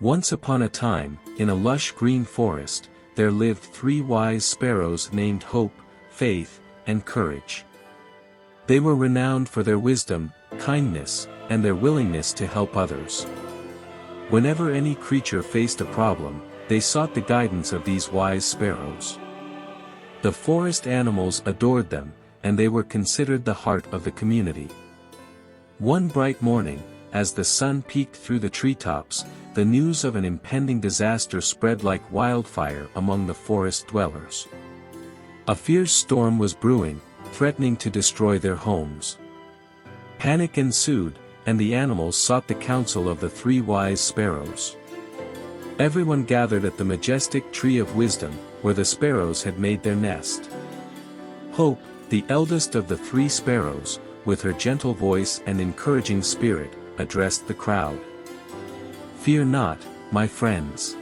Once upon a time, in a lush green forest, there lived 3 wise sparrows named Hope, Faith, and Courage. They were renowned for their wisdom, kindness, and their willingness to help others. Whenever any creature faced a problem, they sought the guidance of these wise sparrows. The forest animals adored them, and they were considered the heart of the community. One bright morning, as the sun peeked through the treetops, the news of an impending disaster spread like wildfire among the forest dwellers. A fierce storm was brewing, threatening to destroy their homes. Panic ensued, and the animals sought the counsel of the 3 wise sparrows. Everyone gathered at the majestic tree of wisdom, where the sparrows had made their nest. Hope, the eldest of the 3 sparrows, with her gentle voice and encouraging spirit, addressed the crowd. "Fear not, my friends.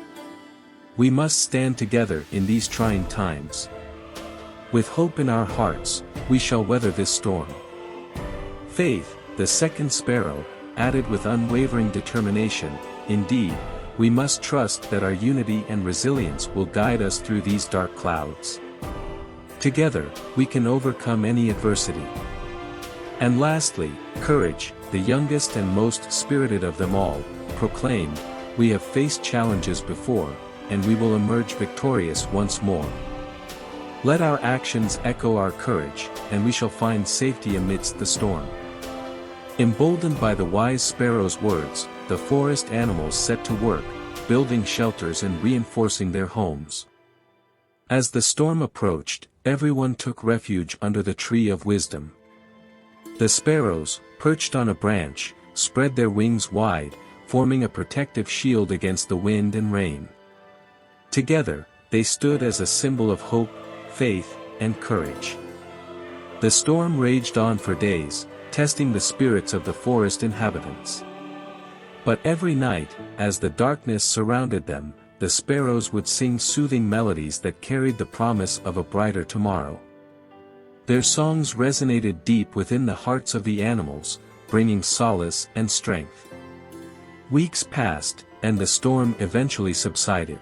We must stand together in these trying times. With hope in our hearts, we shall weather this storm." Faith, the 2nd sparrow, added with unwavering determination, "Indeed, we must trust that our unity and resilience will guide us through these dark clouds. Together, we can overcome any adversity." And lastly, Courage, the youngest and most spirited of them all, proclaimed, "We have faced challenges before, and we will emerge victorious once more. Let our actions echo our courage, and we shall find safety amidst the storm." Emboldened by the wise sparrow's words, the forest animals set to work, building shelters and reinforcing their homes. As the storm approached, everyone took refuge under the tree of wisdom. The sparrows, perched on a branch, spread their wings wide, forming a protective shield against the wind and rain. Together, they stood as a symbol of hope, faith, and courage. The storm raged on for days, testing the spirits of the forest inhabitants. But every night, as the darkness surrounded them, the sparrows would sing soothing melodies that carried the promise of a brighter tomorrow. Their songs resonated deep within the hearts of the animals, bringing solace and strength. Weeks passed, and the storm eventually subsided.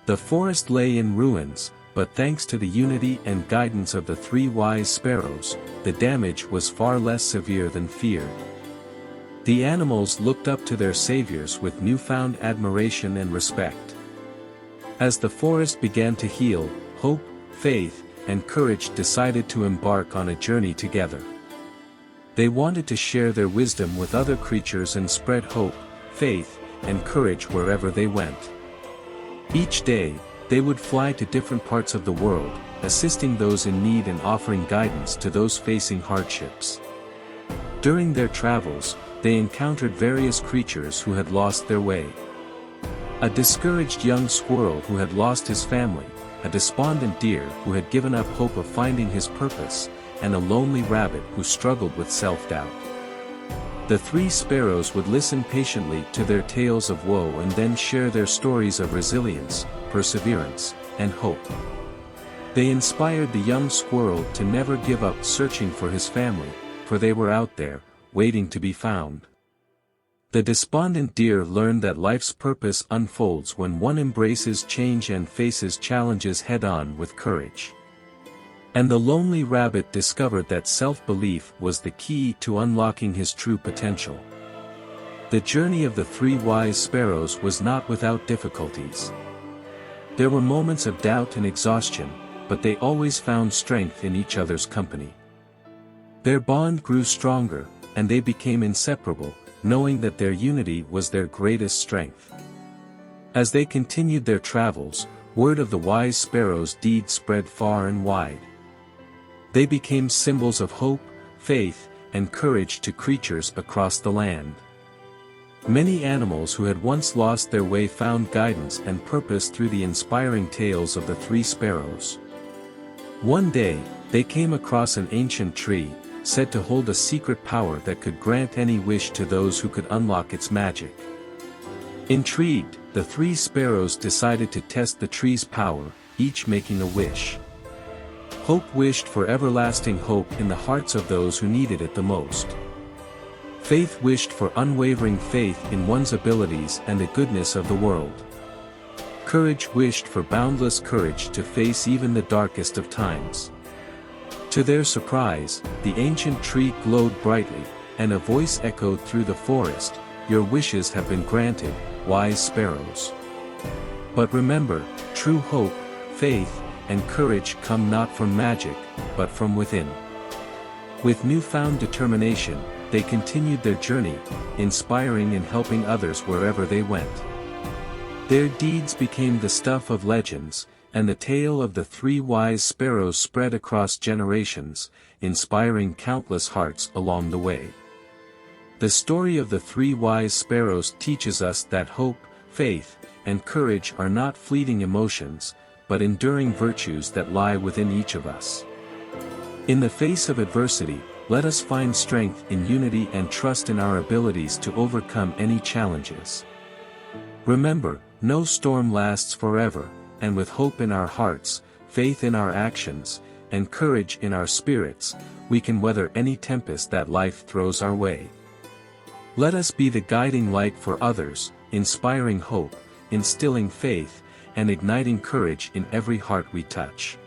The forest lay in ruins, but thanks to the unity and guidance of the 3 wise sparrows, the damage was far less severe than feared. The animals looked up to their saviors with newfound admiration and respect. As the forest began to heal, Hope, Faith, and Courage decided to embark on a journey together. They wanted to share their wisdom with other creatures and spread hope, faith, and courage wherever they went. Each day, they would fly to different parts of the world, assisting those in need and offering guidance to those facing hardships. During their travels, they encountered various creatures who had lost their way. A discouraged young squirrel who had lost his family, a despondent deer who had given up hope of finding his purpose, and a lonely rabbit who struggled with self-doubt. The 3 sparrows would listen patiently to their tales of woe and then share their stories of resilience, perseverance, and hope. They inspired the young squirrel to never give up searching for his family, for they were out there, waiting to be found. The despondent deer learned that life's purpose unfolds when one embraces change and faces challenges head-on with courage. And the lonely rabbit discovered that self-belief was the key to unlocking his true potential. The journey of the 3 wise sparrows was not without difficulties. There were moments of doubt and exhaustion, but they always found strength in each other's company. Their bond grew stronger, and they became inseparable, knowing that their unity was their greatest strength. As they continued their travels, word of the wise sparrows' deed spread far and wide. They became symbols of hope, faith, and courage to creatures across the land. Many animals who had once lost their way found guidance and purpose through the inspiring tales of the 3 sparrows. One day, they came across an ancient tree, said to hold a secret power that could grant any wish to those who could unlock its magic. Intrigued, the 3 sparrows decided to test the tree's power, each making a wish. Hope wished for everlasting hope in the hearts of those who needed it the most. Faith wished for unwavering faith in one's abilities and the goodness of the world. Courage wished for boundless courage to face even the darkest of times. To their surprise, the ancient tree glowed brightly, and a voice echoed through the forest, "Your wishes have been granted, wise sparrows." But remember, true hope, faith, and courage come not from magic, but from within. With newfound determination, they continued their journey, inspiring and helping others wherever they went. Their deeds became the stuff of legends, and the tale of the 3 wise sparrows spread across generations, inspiring countless hearts along the way. The story of the 3 wise sparrows teaches us that hope, faith, and courage are not fleeting emotions, but enduring virtues that lie within each of us. In the face of adversity, let us find strength in unity and trust in our abilities to overcome any challenges. Remember, no storm lasts forever, and with hope in our hearts, faith in our actions, and courage in our spirits, we can weather any tempest that life throws our way. Let us be the guiding light for others, inspiring hope, instilling faith, and igniting courage in every heart we touch.